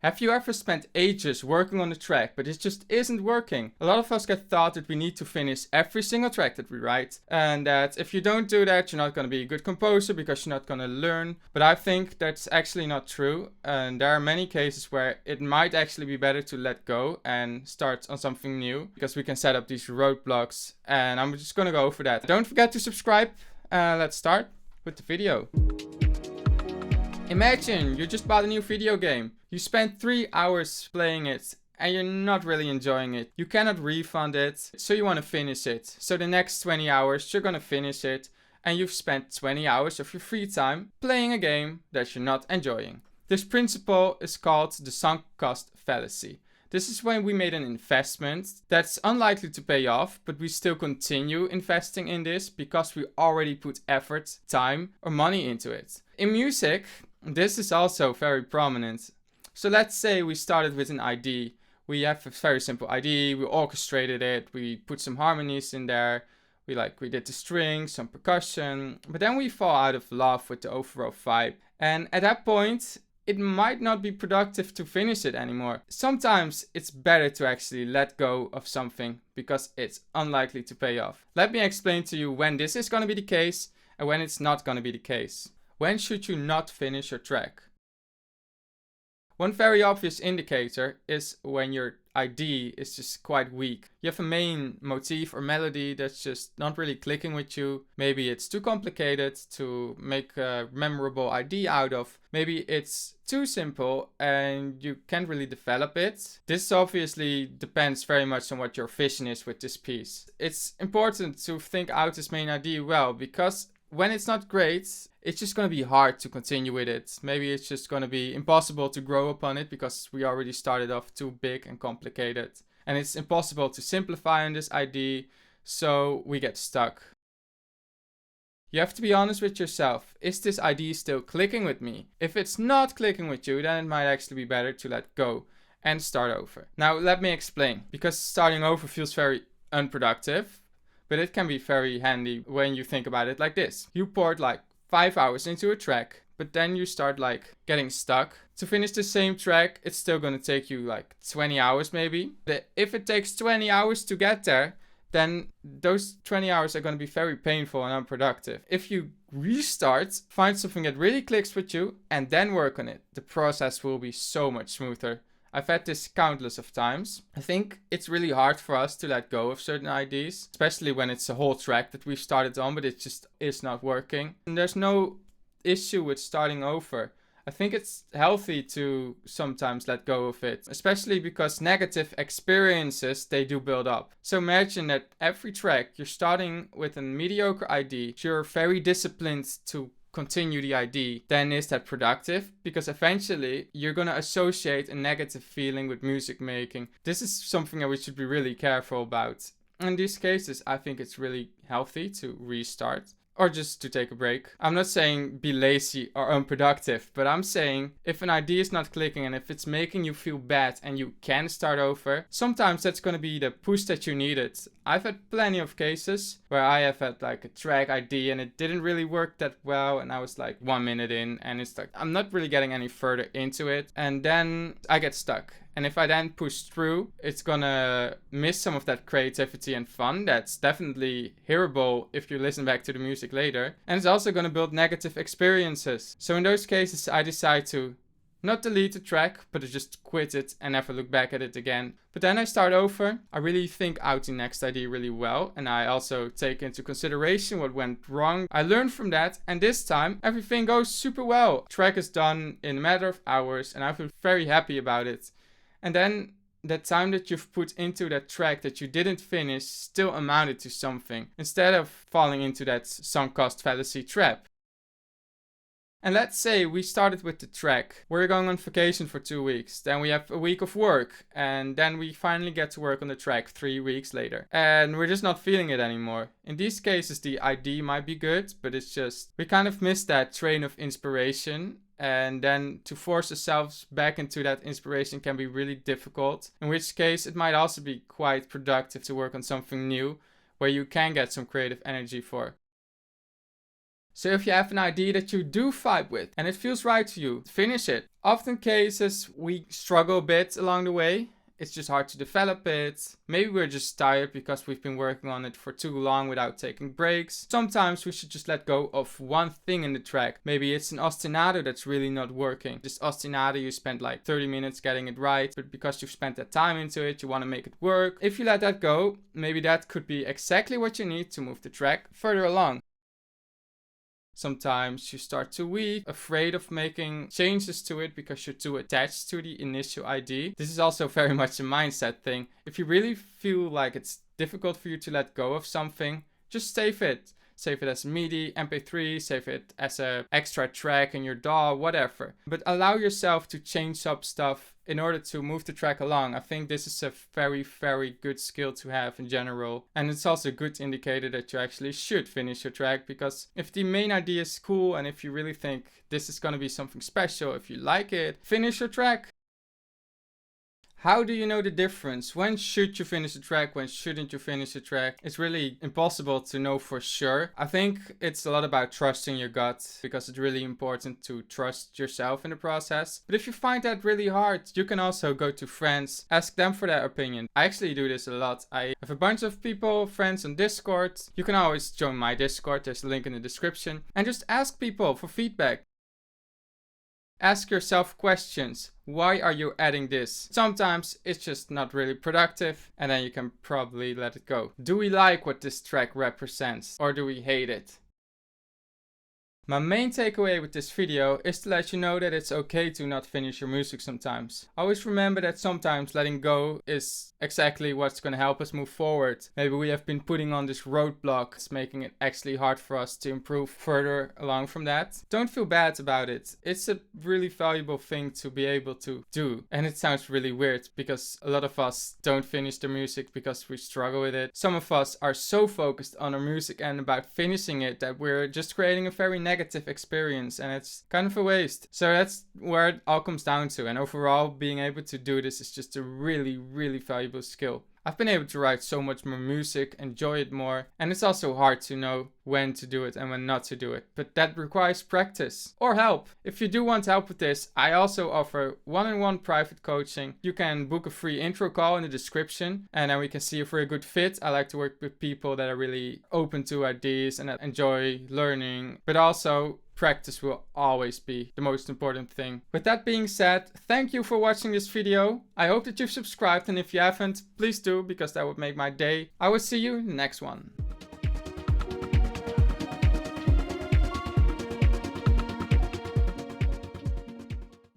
Have you ever spent ages working on a track, but it just isn't working? A lot of us get thought that we need to finish every single track that we write, and that if you don't do that, you're not going to be a good composer because you're not going to learn. But I think that's actually not true, and there are many cases where it might actually be better to let go and start on something new, because we can set up these roadblocks, and I'm just going to go over that. Don't forget to subscribe. Let's start with the video. Imagine you just bought a new video game. You spent 3 hours playing it and you're not really enjoying it. You cannot refund it, so you want to finish it. So the next 20 hours you're gonna finish it, and you've spent 20 hours of your free time playing a game that you're not enjoying. This principle is called the sunk cost fallacy. This is when we made an investment that's unlikely to pay off, but we still continue investing in this because we already put effort, time, or money into it. In music, this is also very prominent. So let's say we started with an ID. We have a very simple ID, we orchestrated it, we put some harmonies in there, we did the strings, some percussion, but then we fall out of love with the overall vibe. And at that point, it might not be productive to finish it anymore. Sometimes it's better to actually let go of something because it's unlikely to pay off. Let me explain to you when this is going to be the case and when it's not going to be the case. When should you not finish your track? One very obvious indicator is when your ID is just quite weak. You have a main motif or melody that's just not really clicking with you. Maybe it's too complicated to make a memorable ID out of. Maybe it's too simple and you can't really develop it. This obviously depends very much on what your vision is with this piece. It's important to think out this main ID well, because when it's not great, it's just going to be hard to continue with it. Maybe it's just going to be impossible to grow upon it because we already started off too big and complicated. And it's impossible to simplify on this ID, so we get stuck. You have to be honest with yourself. Is this ID still clicking with me? If it's not clicking with you, then it might actually be better to let go and start over. Now let me explain, because starting over feels very unproductive. But it can be very handy when you think about it like this. You poured 5 hours into a track, but then you start getting stuck. To finish the same track, it's still gonna take you 20 hours maybe. But if it takes 20 hours to get there, then those 20 hours are gonna be very painful and unproductive. If you restart, find something that really clicks with you, and then work on it, the process will be so much smoother. I've had this countless of times. I think it's really hard for us to let go of certain ideas, especially when it's a whole track that we've started on, but it just is not working. And there's no issue with starting over. I think it's healthy to sometimes let go of it, especially because negative experiences, they do build up. So imagine that every track you're starting with a mediocre ID, you're very disciplined to continue the ID, then is that productive? Because eventually you're going to associate a negative feeling with music making. This is something that we should be really careful about. In these cases, I think it's really healthy to restart or just to take a break. I'm not saying be lazy or unproductive, but I'm saying if an idea is not clicking and if it's making you feel bad and you can start over, sometimes that's going to be the push that you needed. I've had plenty of cases where I have had a track ID and it didn't really work that well, and I was 1 minute in and it's I'm not really getting any further into it, and then I get stuck. And if I then push through, it's gonna miss some of that creativity and fun that's definitely hearable if you listen back to the music later. And it's also gonna build negative experiences. So in those cases, I decide to not delete the track, but to just quit it and never look back at it again. But then I start over. I really think out the next idea really well, and I also take into consideration what went wrong. I learn from that, and this time everything goes super well. The track is done in a matter of hours, and I feel very happy about it. And then that time that you've put into that track that you didn't finish still amounted to something, instead of falling into that sunk cost fallacy trap. And let's say we started with the track. We're going on vacation for 2 weeks. Then we have a week of work. And then we finally get to work on the track 3 weeks later. And we're just not feeling it anymore. In these cases, the ID might be good, but it's just, we kind of missed that train of inspiration. And then to force ourselves back into that inspiration can be really difficult. In which case, it might also be quite productive to work on something new where you can get some creative energy for. So if you have an idea that you do vibe with and it feels right to you, finish it. Often cases we struggle a bit along the way. It's just hard to develop it. Maybe we're just tired because we've been working on it for too long without taking breaks. Sometimes we should just let go of one thing in the track. Maybe it's an ostinato that's really not working. This ostinato, you spent like 30 minutes getting it right, but because you've spent that time into it, you want to make it work. If you let that go, maybe that could be exactly what you need to move the track further along. Sometimes you start too weak, afraid of making changes to it because you're too attached to the initial idea. This is also very much a mindset thing. If you really feel like it's difficult for you to let go of something, just save it. Save it as MIDI, MP3, save it as an extra track in your DAW, whatever. But allow yourself to change up stuff in order to move the track along. I think this is a very, very good skill to have in general. And it's also a good indicator that you actually should finish your track, because if the main idea is cool and if you really think this is going to be something special, if you like it, finish your track. How do you know the difference? When should you finish a track? When shouldn't you finish a track? It's really impossible to know for sure. I think it's a lot about trusting your gut, because it's really important to trust yourself in the process. But if you find that really hard, you can also go to friends, ask them for their opinion. I actually do this a lot. I have a bunch of people, friends on Discord. You can always join my Discord, there's a link in the description. And just ask people for feedback. Ask yourself questions. Why are you adding this? Sometimes it's just not really productive, and then you can probably let it go. Do we like what this track represents, or do we hate it? My main takeaway with this video is to let you know that it's okay to not finish your music sometimes. Always remember that sometimes letting go is exactly what's going to help us move forward. Maybe we have been putting on this roadblock. It's making it actually hard for us to improve further along from that. Don't feel bad about it. It's a really valuable thing to be able to do. And it sounds really weird because a lot of us don't finish the music because we struggle with it. Some of us are so focused on our music and about finishing it that we're just creating a very negative experience, and it's kind of a waste. So that's where it all comes down to. And overall, being able to do this is just a really, really valuable skill. I've been able to write so much more music, enjoy it more, and it's also hard to know when to do it and when not to do it. But that requires practice or help. If you do want help with this, I also offer one-on-one private coaching. You can book a free intro call in the description, and then we can see if we're a good fit. I like to work with people that are really open to ideas and that enjoy learning, but also practice will always be the most important thing. With that being said, thank you for watching this video. I hope that you've subscribed, and if you haven't, please do, because that would make my day. I will see you in the next one.